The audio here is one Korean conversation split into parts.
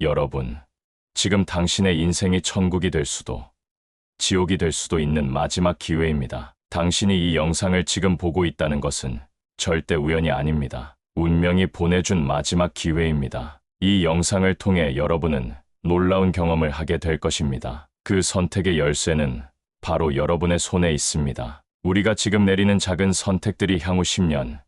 여러분, 지금 당신의 인생이 천국이 될 수도, 지옥이 될 수도 있는 마지막 기회입니다. 당신이 이 영상을 지금 보고 있다는 것은 절대 우연이 아닙니다. 운명이 보내준 마지막 기회입니다. 이 영상을 통해 여러분은 놀라운 경험을 하게 될 것입니다. 그 선택의 열쇠는 바로 여러분의 손에 있습니다. 우리가 지금 내리는 작은 선택들이 향후 10년,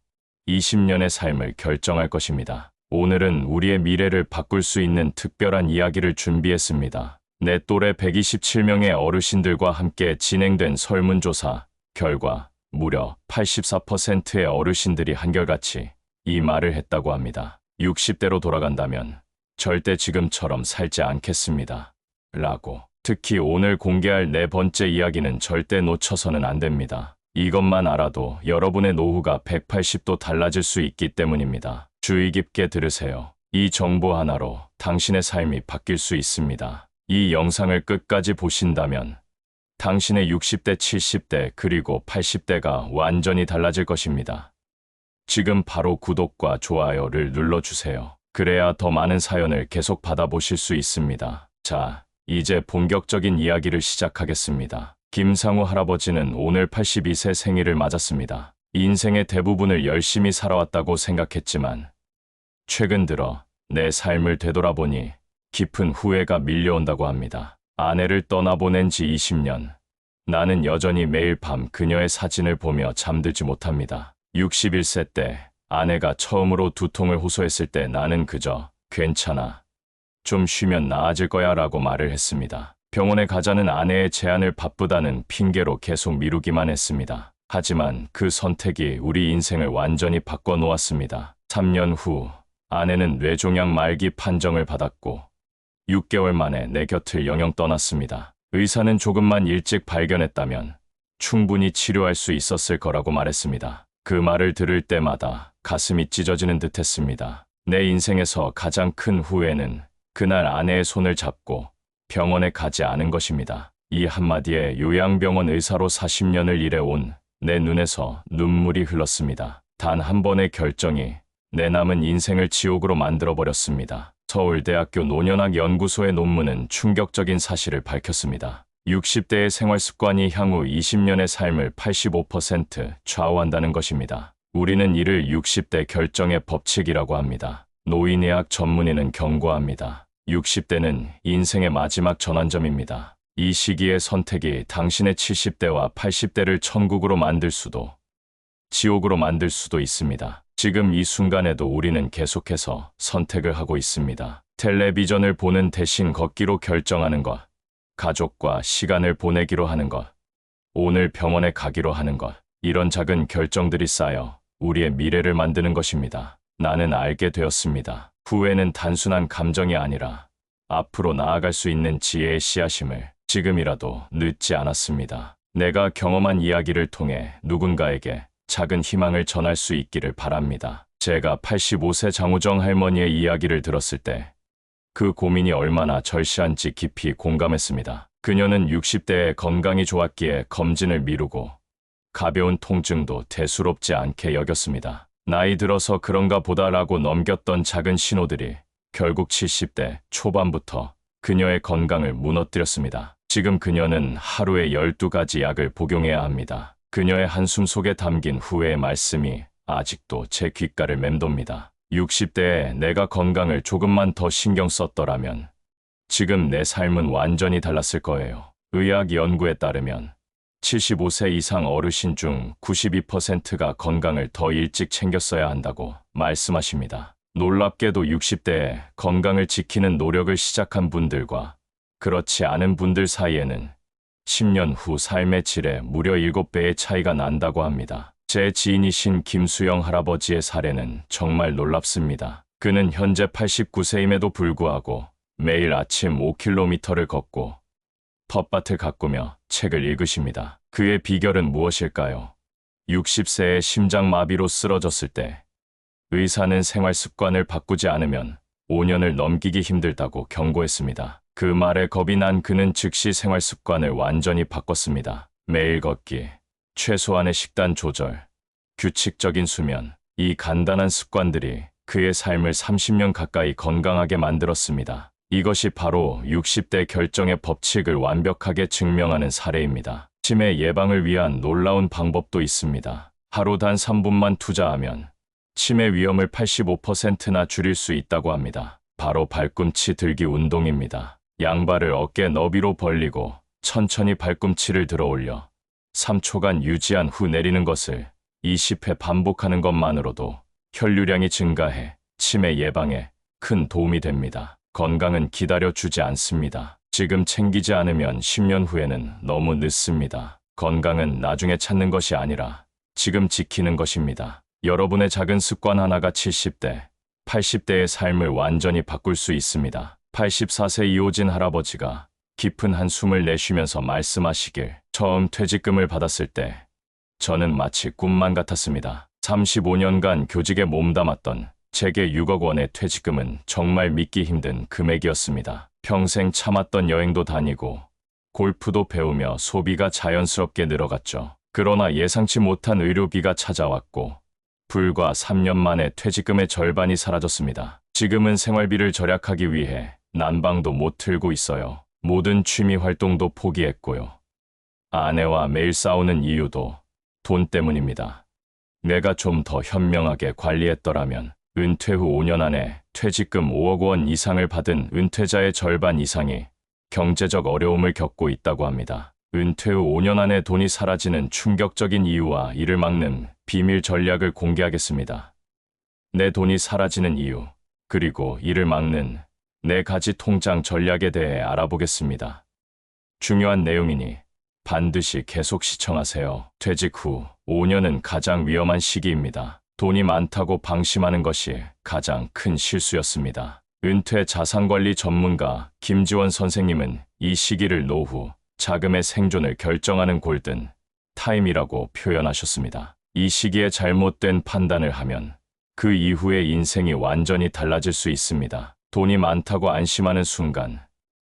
20년의 삶을 결정할 것입니다. 오늘은 우리의 미래를 바꿀 수 있는 특별한 이야기를 준비했습니다. 내 또래 127명의 어르신들과 함께 진행된 설문조사 결과 무려 84%의 어르신들이 한결같이 이 말을 했다고 합니다. 60대로 돌아간다면 절대 지금처럼 살지 않겠습니다. 라고. 특히 오늘 공개할 네 번째 이야기는 절대 놓쳐서는 안 됩니다. 이것만 알아도 여러분의 노후가 180도 달라질 수 있기 때문입니다. 주의 깊게 들으세요. 이 정보 하나로 당신의 삶이 바뀔 수 있습니다. 이 영상을 끝까지 보신다면 당신의 60대, 70대, 그리고 80대가 완전히 달라질 것입니다. 지금 바로 구독과 좋아요를 눌러주세요. 그래야 더 많은 사연을 계속 받아보실 수 있습니다. 자, 이제 본격적인 이야기를 시작하겠습니다. 김상우 할아버지는 오늘 82세 생일을 맞았습니다. 인생의 대부분을 열심히 살아왔다고 생각했지만 최근 들어 내 삶을 되돌아보니 깊은 후회가 밀려온다고 합니다. 아내를 떠나보낸 지 20년. 나는 여전히 매일 밤 그녀의 사진을 보며 잠들지 못합니다. 61세 때 아내가 처음으로 두통을 호소했을 때 나는 그저 괜찮아. 좀 쉬면 나아질 거야 라고 말을 했습니다. 병원에 가자는 아내의 제안을 바쁘다는 핑계로 계속 미루기만 했습니다. 하지만 그 선택이 우리 인생을 완전히 바꿔놓았습니다. 3년 후 아내는 뇌종양 말기 판정을 받았고 6개월 만에 내 곁을 영영 떠났습니다. 의사는 조금만 일찍 발견했다면 충분히 치료할 수 있었을 거라고 말했습니다. 그 말을 들을 때마다 가슴이 찢어지는 듯 했습니다. 내 인생에서 가장 큰 후회는 그날 아내의 손을 잡고 병원에 가지 않은 것입니다. 이 한마디에 요양병원 의사로 40년을 일해온 내 눈에서 눈물이 흘렀습니다. 단 한 번의 결정이 내 남은 인생을 지옥으로 만들어버렸습니다. 서울대학교 노년학 연구소의 논문은 충격적인 사실을 밝혔습니다. 60대의 생활 습관이 향후 20년의 삶을 85% 좌우한다는 것입니다. 우리는 이를 60대 결정의 법칙이라고 합니다. 노인의학 전문의는 경고합니다. 60대는 인생의 마지막 전환점입니다. 이 시기의 선택이 당신의 70대와 80대를 천국으로 만들 수도, 지옥으로 만들 수도 있습니다. 지금 이 순간에도 우리는 계속해서 선택을 하고 있습니다. 텔레비전을 보는 대신 걷기로 결정하는 것, 가족과 시간을 보내기로 하는 것, 오늘 병원에 가기로 하는 것, 이런 작은 결정들이 쌓여 우리의 미래를 만드는 것입니다. 나는 알게 되었습니다. 후회는 단순한 감정이 아니라 앞으로 나아갈 수 있는 지혜의 씨앗임을. 지금이라도 늦지 않았습니다. 내가 경험한 이야기를 통해 누군가에게 작은 희망을 전할 수 있기를 바랍니다. 제가 85세 장우정 할머니의 이야기를 들었을 때 그 고민이 얼마나 절실한지 깊이 공감했습니다. 그녀는 60대에 건강이 좋았기에 검진을 미루고 가벼운 통증도 대수롭지 않게 여겼습니다. 나이 들어서 그런가 보다라고 넘겼던 작은 신호들이 결국 70대 초반부터 그녀의 건강을 무너뜨렸습니다. 지금 그녀는 하루에 12가지 약을 복용해야 합니다. 그녀의 한숨 속에 담긴 후회의 말씀이 아직도 제 귓가를 맴돕니다. 60대에 내가 건강을 조금만 더 신경 썼더라면 지금 내 삶은 완전히 달랐을 거예요. 의학 연구에 따르면 75세 이상 어르신 중 92%가 건강을 더 일찍 챙겼어야 한다고 말씀하십니다. 놀랍게도 60대에 건강을 지키는 노력을 시작한 분들과 그렇지 않은 분들 사이에는 10년 후 삶의 질에 무려 7배의 차이가 난다고 합니다. 제 지인이신 김수영 할아버지의 사례는 정말 놀랍습니다. 그는 현재 89세임에도 불구하고 매일 아침 5km를 걷고 텃밭을 가꾸며 책을 읽으십니다. 그의 비결은 무엇일까요? 60세의 심장마비로 쓰러졌을 때 의사는 생활 습관을 바꾸지 않으면 5년을 넘기기 힘들다고 경고했습니다. 그 말에 겁이 난 그는 즉시 생활 습관을 완전히 바꿨습니다. 매일 걷기, 최소한의 식단 조절, 규칙적인 수면, 이 간단한 습관들이 그의 삶을 30년 가까이 건강하게 만들었습니다. 이것이 바로 60대 결정의 법칙을 완벽하게 증명하는 사례입니다. 치매 예방을 위한 놀라운 방법도 있습니다. 하루 단 3분만 투자하면 치매 위험을 85%나 줄일 수 있다고 합니다. 바로 발꿈치 들기 운동입니다. 양발을 어깨 너비로 벌리고 천천히 발꿈치를 들어 올려 3초간 유지한 후 내리는 것을 20회 반복하는 것만으로도 혈류량이 증가해 치매 예방에 큰 도움이 됩니다. 건강은 기다려주지 않습니다. 지금 챙기지 않으면 10년 후에는 너무 늦습니다. 건강은 나중에 찾는 것이 아니라 지금 지키는 것입니다. 여러분의 작은 습관 하나가 70대, 80대의 삶을 완전히 바꿀 수 있습니다. 84세 이호진 할아버지가 깊은 한숨을 내쉬면서 말씀하시길, 처음 퇴직금을 받았을 때 저는 마치 꿈만 같았습니다. 35년간 교직에 몸담았던 제게 6억 원의 퇴직금은 정말 믿기 힘든 금액이었습니다. 평생 참았던 여행도 다니고 골프도 배우며 소비가 자연스럽게 늘어갔죠. 그러나 예상치 못한 의료비가 찾아왔고 불과 3년 만에 퇴직금의 절반이 사라졌습니다. 지금은 생활비를 절약하기 위해 난방도 못 틀고 있어요. 모든 취미 활동도 포기했고요. 아내와 매일 싸우는 이유도 돈 때문입니다. 내가 좀 더 현명하게 관리했더라면 은퇴 후 5년 안에 퇴직금 5억 원 이상을 받은 은퇴자의 절반 이상이 경제적 어려움을 겪고 있다고 합니다. 은퇴 후 5년 안에 돈이 사라지는 충격적인 이유와 이를 막는 비밀 전략을 공개하겠습니다. 내 돈이 사라지는 이유, 그리고 이를 막는 4가지 통장 전략에 대해 알아보겠습니다. 중요한 내용이니 반드시 계속 시청하세요. 퇴직 후 5년은 가장 위험한 시기입니다. 돈이 많다고 방심하는 것이 가장 큰 실수였습니다. 은퇴 자산관리 전문가 김지원 선생님은 이 시기를 노후, 자금의 생존을 결정하는 골든 타임이라고 표현하셨습니다. 이 시기에 잘못된 판단을 하면 그 이후의 인생이 완전히 달라질 수 있습니다. 돈이 많다고 안심하는 순간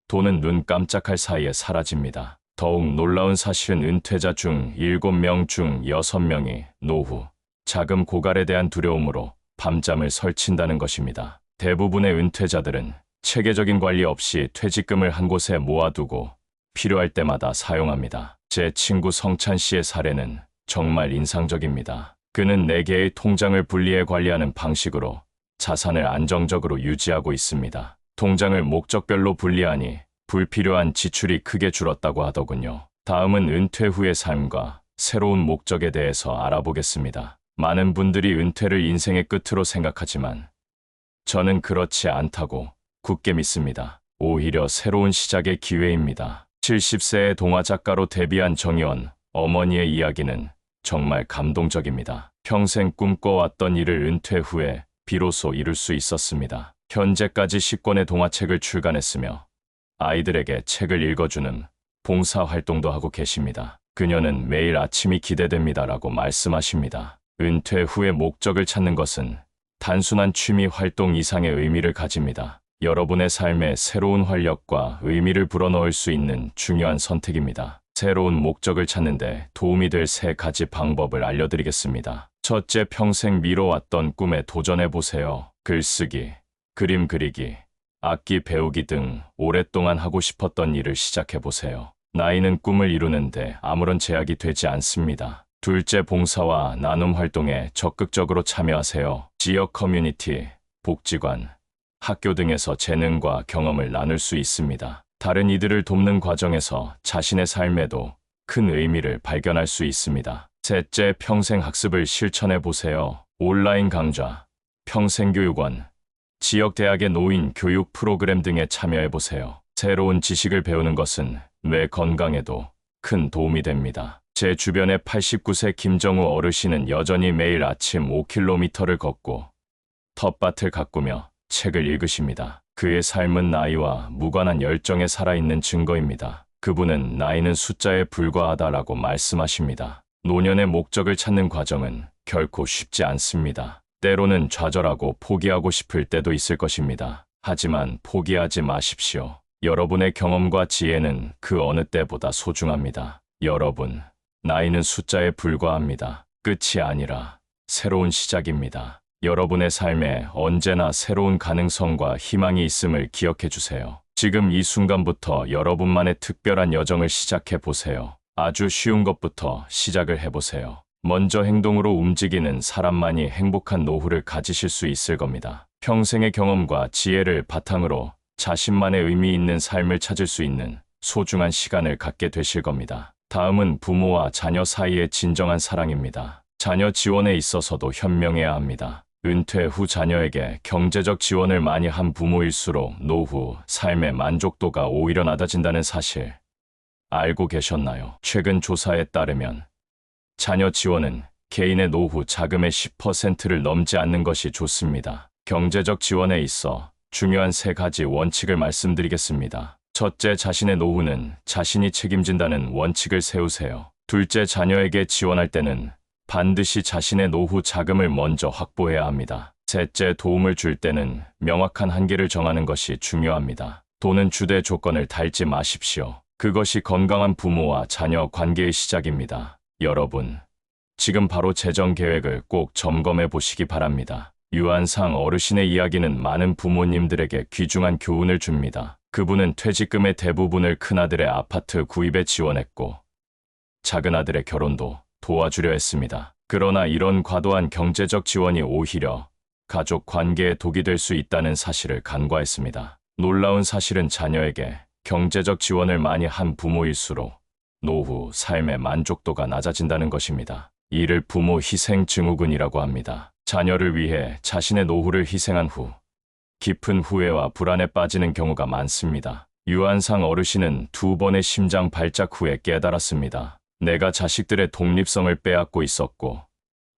돈은 눈 깜짝할 사이에 사라집니다. 더욱 놀라운 사실은 은퇴자 중 7명 중 6명이 노후, 자금 고갈에 대한 두려움으로 밤잠을 설친다는 것입니다. 대부분의 은퇴자들은 체계적인 관리 없이 퇴직금을 한 곳에 모아두고 필요할 때마다 사용합니다. 제 친구 성찬 씨의 사례는 정말 인상적입니다. 그는 4개의 통장을 분리해 관리하는 방식으로 자산을 안정적으로 유지하고 있습니다. 통장을 목적별로 분리하니 불필요한 지출이 크게 줄었다고 하더군요. 다음은 은퇴 후의 삶과 새로운 목적에 대해서 알아보겠습니다. 많은 분들이 은퇴를 인생의 끝으로 생각하지만 저는 그렇지 않다고 굳게 믿습니다. 오히려 새로운 시작의 기회입니다. 70세의 동화 작가로 데뷔한 정의원 어머니의 이야기는 정말 감동적입니다. 평생 꿈꿔왔던 일을 은퇴 후에 비로소 이룰 수 있었습니다. 현재까지 10권의 동화책을 출간했으며 아이들에게 책을 읽어주는 봉사활동도 하고 계십니다. 그녀는 매일 아침이 기대됩니다라고 말씀하십니다. 은퇴 후의 목적을 찾는 것은 단순한 취미 활동 이상의 의미를 가집니다. 여러분의 삶에 새로운 활력과 의미를 불어넣을 수 있는 중요한 선택입니다. 새로운 목적을 찾는데 도움이 될 3가지 방법을 알려드리겠습니다. 첫째, 평생 미뤄왔던 꿈에 도전해보세요. 글쓰기, 그림 그리기, 악기 배우기 등 오랫동안 하고 싶었던 일을 시작해보세요. 나이는 꿈을 이루는데 아무런 제약이 되지 않습니다. 둘째, 봉사와 나눔 활동에 적극적으로 참여하세요. 지역 커뮤니티, 복지관, 학교 등에서 재능과 경험을 나눌 수 있습니다. 다른 이들을 돕는 과정에서 자신의 삶에도 큰 의미를 발견할 수 있습니다. 셋째, 평생 학습을 실천해보세요. 온라인 강좌, 평생교육원, 지역 대학의 노인 교육 프로그램 등에 참여해보세요. 새로운 지식을 배우는 것은 뇌 건강에도 큰 도움이 됩니다. 제 주변의 89세 김정우 어르신은 여전히 매일 아침 5km를 걷고 텃밭을 가꾸며 책을 읽으십니다. 그의 삶은 나이와 무관한 열정에 살아있는 증거입니다. 그분은 나이는 숫자에 불과하다라고 말씀하십니다. 노년의 목적을 찾는 과정은 결코 쉽지 않습니다. 때로는 좌절하고 포기하고 싶을 때도 있을 것입니다. 하지만 포기하지 마십시오. 여러분의 경험과 지혜는 그 어느 때보다 소중합니다. 여러분, 나이는 숫자에 불과합니다. 끝이 아니라 새로운 시작입니다. 여러분의 삶에 언제나 새로운 가능성과 희망이 있음을 기억해 주세요. 지금 이 순간부터 여러분만의 특별한 여정을 시작해 보세요. 아주 쉬운 것부터 시작을 해보세요. 먼저 행동으로 움직이는 사람만이 행복한 노후를 가지실 수 있을 겁니다. 평생의 경험과 지혜를 바탕으로 자신만의 의미 있는 삶을 찾을 수 있는 소중한 시간을 갖게 되실 겁니다. 다음은 부모와 자녀 사이의 진정한 사랑입니다. 자녀 지원에 있어서도 현명해야 합니다. 은퇴 후 자녀에게 경제적 지원을 많이 한 부모일수록 노후 삶의 만족도가 오히려 낮아진다는 사실 알고 계셨나요? 최근 조사에 따르면 자녀 지원은 개인의 노후 자금의 10%를 넘지 않는 것이 좋습니다. 경제적 지원에 있어 중요한 3가지 원칙을 말씀드리겠습니다. 첫째, 자신의 노후는 자신이 책임진다는 원칙을 세우세요. 둘째, 자녀에게 지원할 때는 반드시 자신의 노후 자금을 먼저 확보해야 합니다. 셋째, 도움을 줄 때는 명확한 한계를 정하는 것이 중요합니다. 돈은 주대 조건을 달지 마십시오. 그것이 건강한 부모와 자녀 관계의 시작입니다. 여러분, 지금 바로 재정 계획을 꼭 점검해 보시기 바랍니다. 유한상 어르신의 이야기는 많은 부모님들에게 귀중한 교훈을 줍니다. 그분은 퇴직금의 대부분을 큰아들의 아파트 구입에 지원했고 작은아들의 결혼도 도와주려 했습니다. 그러나 이런 과도한 경제적 지원이 오히려 가족 관계에 독이 될 수 있다는 사실을 간과했습니다. 놀라운 사실은 자녀에게 경제적 지원을 많이 한 부모일수록 노후 삶의 만족도가 낮아진다는 것입니다. 이를 부모 희생 증후군이라고 합니다. 자녀를 위해 자신의 노후를 희생한 후 깊은 후회와 불안에 빠지는 경우가 많습니다. 유한상 어르신은 2번의 심장 발작 후에 깨달았습니다. 내가 자식들의 독립성을 빼앗고 있었고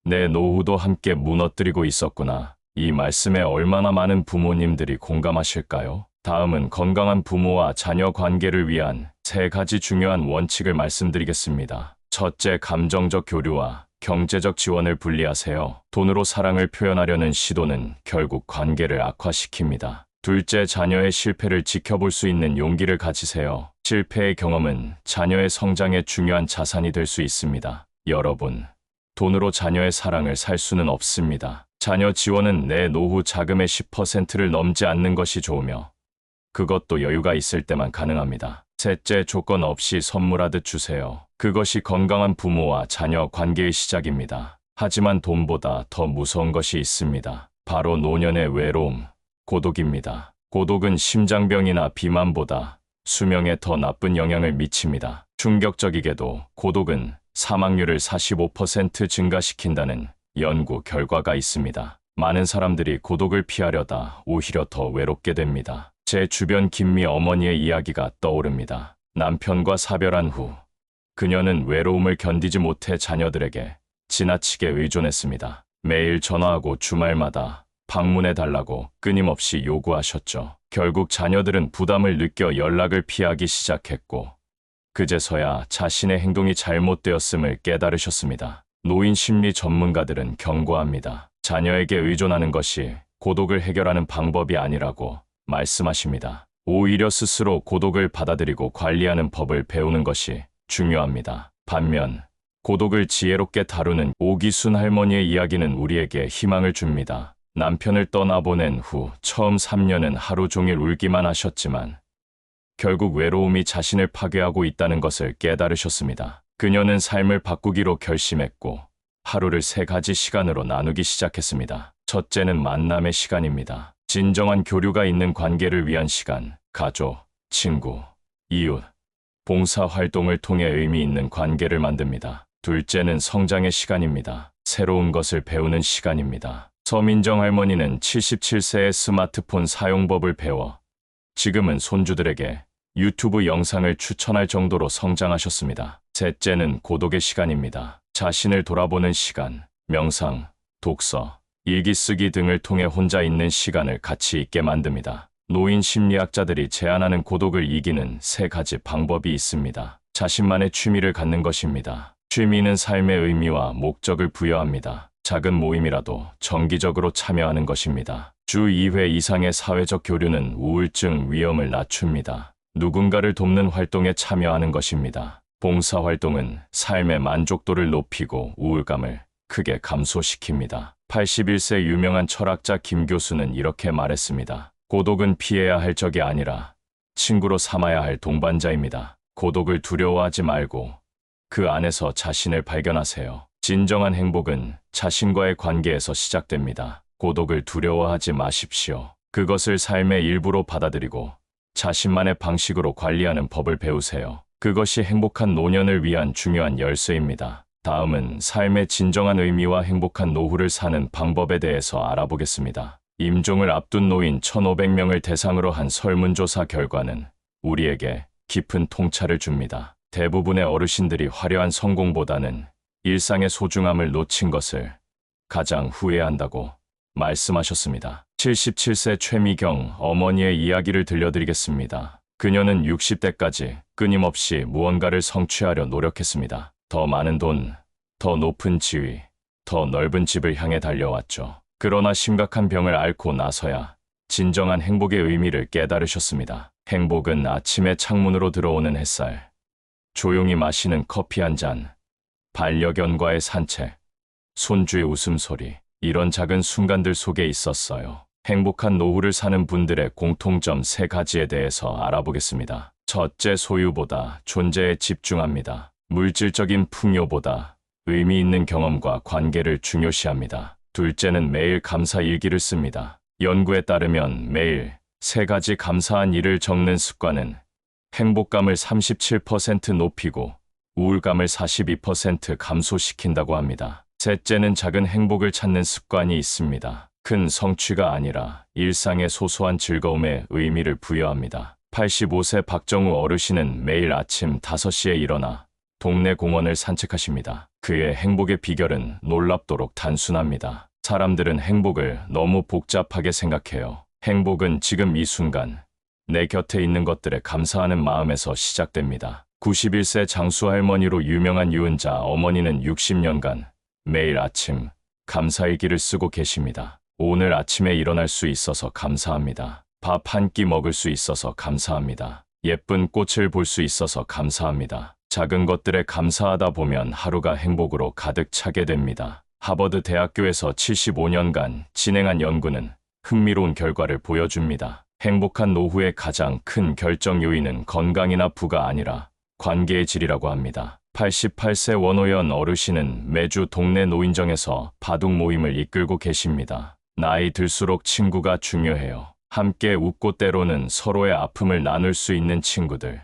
내 노후도 함께 무너뜨리고 있었구나. 이 말씀에 얼마나 많은 부모님들이 공감하실까요? 다음은 건강한 부모와 자녀 관계를 위한 3가지 중요한 원칙을 말씀드리겠습니다. 첫째, 감정적 교류와 경제적 지원을 분리하세요. 돈으로 사랑을 표현하려는 시도는 결국 관계를 악화시킵니다. 둘째, 자녀의 실패를 지켜볼 수 있는 용기를 가지세요. 실패의 경험은 자녀의 성장에 중요한 자산이 될 수 있습니다. 여러분, 돈으로 자녀의 사랑을 살 수는 없습니다. 자녀 지원은 내 노후 자금의 10%를 넘지 않는 것이 좋으며 그것도 여유가 있을 때만 가능합니다. 셋째, 조건 없이 선물하듯 주세요. 그것이 건강한 부모와 자녀 관계의 시작입니다. 하지만 돈보다 더 무서운 것이 있습니다. 바로 노년의 외로움, 고독입니다. 고독은 심장병이나 비만보다 수명에 더 나쁜 영향을 미칩니다. 충격적이게도 고독은 사망률을 45% 증가시킨다는 연구 결과가 있습니다. 많은 사람들이 고독을 피하려다 오히려 더 외롭게 됩니다. 제 주변 김미 어머니의 이야기가 떠오릅니다. 남편과 사별한 후 그녀는 외로움을 견디지 못해 자녀들에게 지나치게 의존했습니다. 매일 전화하고 주말마다 방문해달라고 끊임없이 요구하셨죠. 결국 자녀들은 부담을 느껴 연락을 피하기 시작했고 그제서야 자신의 행동이 잘못되었음을 깨달으셨습니다. 노인 심리 전문가들은 경고합니다. 자녀에게 의존하는 것이 고독을 해결하는 방법이 아니라고 말씀하십니다. 오히려 스스로 고독을 받아들이고 관리하는 법을 배우는 것이 중요합니다. 반면 고독을 지혜롭게 다루는 오기순 할머니의 이야기는 우리에게 희망을 줍니다. 남편을 떠나보낸 후 처음 3년은 하루 종일 울기만 하셨지만 결국 외로움이 자신을 파괴하고 있다는 것을 깨달으셨습니다. 그녀는 삶을 바꾸기로 결심했고 하루를 3가지 시간으로 나누기 시작했습니다. 첫째는 만남의 시간입니다. 진정한 교류가 있는 관계를 위한 시간, 가족, 친구, 이웃, 봉사활동을 통해 의미 있는 관계를 만듭니다. 둘째는 성장의 시간입니다. 새로운 것을 배우는 시간입니다. 서민정 할머니는 77세의 스마트폰 사용법을 배워 지금은 손주들에게 유튜브 영상을 추천할 정도로 성장하셨습니다. 셋째는 고독의 시간입니다. 자신을 돌아보는 시간, 명상, 독서, 일기 쓰기 등을 통해 혼자 있는 시간을 가치 있게 만듭니다. 노인 심리학자들이 제안하는 고독을 이기는 3가지 방법이 있습니다. 자신만의 취미를 갖는 것입니다. 취미는 삶의 의미와 목적을 부여합니다. 작은 모임이라도 정기적으로 참여하는 것입니다. 주 2회 이상의 사회적 교류는 우울증 위험을 낮춥니다. 누군가를 돕는 활동에 참여하는 것입니다. 봉사활동은 삶의 만족도를 높이고 우울감을 크게 감소시킵니다. 81세 유명한 철학자 김 교수는 이렇게 말했습니다. 고독은 피해야 할 적이 아니라 친구로 삼아야 할 동반자입니다. 고독을 두려워하지 말고 그 안에서 자신을 발견하세요. 진정한 행복은 자신과의 관계에서 시작됩니다. 고독을 두려워하지 마십시오. 그것을 삶의 일부로 받아들이고 자신만의 방식으로 관리하는 법을 배우세요. 그것이 행복한 노년을 위한 중요한 열쇠입니다. 다음은 삶의 진정한 의미와 행복한 노후를 사는 방법에 대해서 알아보겠습니다. 임종을 앞둔 노인 1,500명을 대상으로 한 설문조사 결과는 우리에게 깊은 통찰을 줍니다. 대부분의 어르신들이 화려한 성공보다는 일상의 소중함을 놓친 것을 가장 후회한다고 말씀하셨습니다. 77세 최미경 어머니의 이야기를 들려드리겠습니다. 그녀는 60대까지 끊임없이 무언가를 성취하려 노력했습니다. 더 많은 돈, 더 높은 지위, 더 넓은 집을 향해 달려왔죠. 그러나 심각한 병을 앓고 나서야 진정한 행복의 의미를 깨달으셨습니다. 행복은 아침에 창문으로 들어오는 햇살, 조용히 마시는 커피 한 잔, 반려견과의 산책, 손주의 웃음소리, 이런 작은 순간들 속에 있었어요. 행복한 노후를 사는 분들의 공통점 3가지에 대해서 알아보겠습니다. 첫째, 소유보다 존재에 집중합니다. 물질적인 풍요보다 의미 있는 경험과 관계를 중요시합니다. 둘째는 매일 감사 일기를 씁니다. 연구에 따르면 매일 3가지 감사한 일을 적는 습관은 행복감을 37% 높이고 우울감을 42% 감소시킨다고 합니다. 셋째는 작은 행복을 찾는 습관이 있습니다. 큰 성취가 아니라 일상의 소소한 즐거움에 의미를 부여합니다. 85세 박정우 어르신은 매일 아침 5시에 일어나 동네 공원을 산책하십니다. 그의 행복의 비결은 놀랍도록 단순합니다. 사람들은 행복을 너무 복잡하게 생각해요. 행복은 지금 이 순간 내 곁에 있는 것들에 감사하는 마음에서 시작됩니다. 91세 장수 할머니로 유명한 유은자 어머니는 60년간 매일 아침 감사일기를 쓰고 계십니다. 오늘 아침에 일어날 수 있어서 감사합니다. 밥 한 끼 먹을 수 있어서 감사합니다. 예쁜 꽃을 볼 수 있어서 감사합니다. 작은 것들에 감사하다 보면 하루가 행복으로 가득 차게 됩니다. 하버드 대학교에서 75년간 진행한 연구는 흥미로운 결과를 보여줍니다. 행복한 노후의 가장 큰 결정 요인은 건강이나 부가 아니라 관계의 질이라고 합니다. 88세 원호연 어르신은 매주 동네 노인정에서 바둑 모임을 이끌고 계십니다. 나이 들수록 친구가 중요해요. 함께 웃고 때로는 서로의 아픔을 나눌 수 있는 친구들.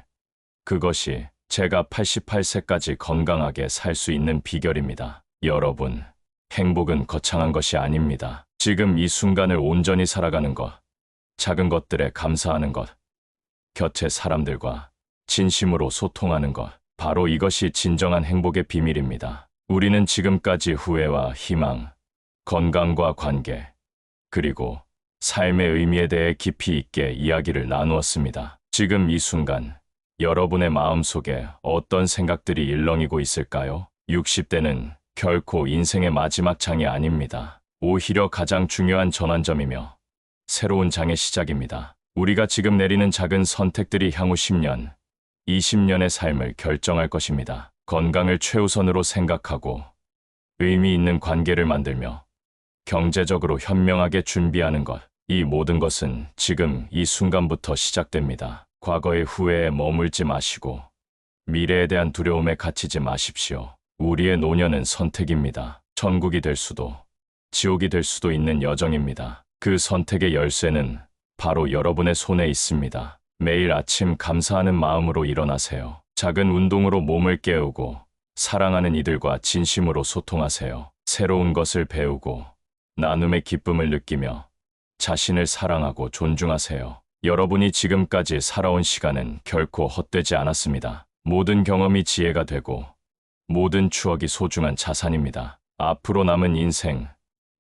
그것이 제가 88세까지 건강하게 살 수 있는 비결입니다. 여러분, 행복은 거창한 것이 아닙니다. 지금 이 순간을 온전히 살아가는 것, 작은 것들에 감사하는 것, 곁에 사람들과 진심으로 소통하는 것, 바로 이것이 진정한 행복의 비밀입니다. 우리는 지금까지 후회와 희망, 건강과 관계, 그리고 삶의 의미에 대해 깊이 있게 이야기를 나누었습니다. 지금 이 순간, 여러분의 마음속에 어떤 생각들이 일렁이고 있을까요? 60대는 결코 인생의 마지막 장이 아닙니다. 오히려 가장 중요한 전환점이며 새로운 장의 시작입니다. 우리가 지금 내리는 작은 선택들이 향후 10년, 20년의 삶을 결정할 것입니다. 건강을 최우선으로 생각하고 의미 있는 관계를 만들며 경제적으로 현명하게 준비하는 것, 이 모든 것은 지금 이 순간부터 시작됩니다. 과거의 후회에 머물지 마시고 미래에 대한 두려움에 갇히지 마십시오. 우리의 노년은 선택입니다. 천국이 될 수도 지옥이 될 수도 있는 여정입니다. 그 선택의 열쇠는 바로 여러분의 손에 있습니다. 매일 아침 감사하는 마음으로 일어나세요. 작은 운동으로 몸을 깨우고 사랑하는 이들과 진심으로 소통하세요. 새로운 것을 배우고 나눔의 기쁨을 느끼며 자신을 사랑하고 존중하세요. 여러분이 지금까지 살아온 시간은 결코 헛되지 않았습니다. 모든 경험이 지혜가 되고 모든 추억이 소중한 자산입니다. 앞으로 남은 인생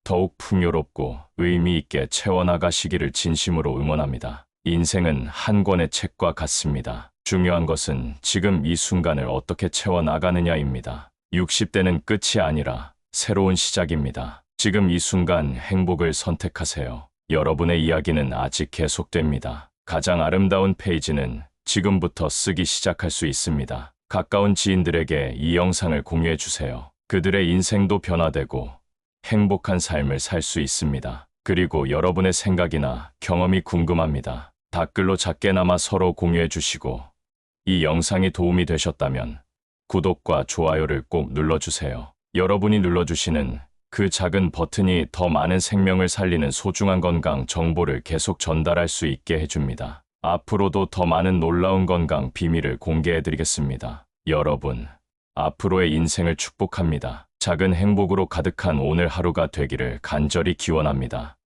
더욱 풍요롭고 의미 있게 채워나가시기를 진심으로 응원합니다. 인생은 한 권의 책과 같습니다. 중요한 것은 지금 이 순간을 어떻게 채워나가느냐입니다. 60대는 끝이 아니라 새로운 시작입니다. 지금 이 순간 행복을 선택하세요. 여러분의 이야기는 아직 계속됩니다. 가장 아름다운 페이지는 지금부터 쓰기 시작할 수 있습니다. 가까운 지인들에게 이 영상을 공유해 주세요. 그들의 인생도 변화되고 행복한 삶을 살 수 있습니다. 그리고 여러분의 생각이나 경험이 궁금합니다. 댓글로 작게나마 서로 공유해 주시고 이 영상이 도움이 되셨다면 구독과 좋아요를 꼭 눌러주세요. 여러분이 눌러주시는 그 작은 버튼이 더 많은 생명을 살리는 소중한 건강 정보를 계속 전달할 수 있게 해줍니다. 앞으로도 더 많은 놀라운 건강 비밀을 공개해드리겠습니다. 여러분, 앞으로의 인생을 축복합니다. 작은 행복으로 가득한 오늘 하루가 되기를 간절히 기원합니다.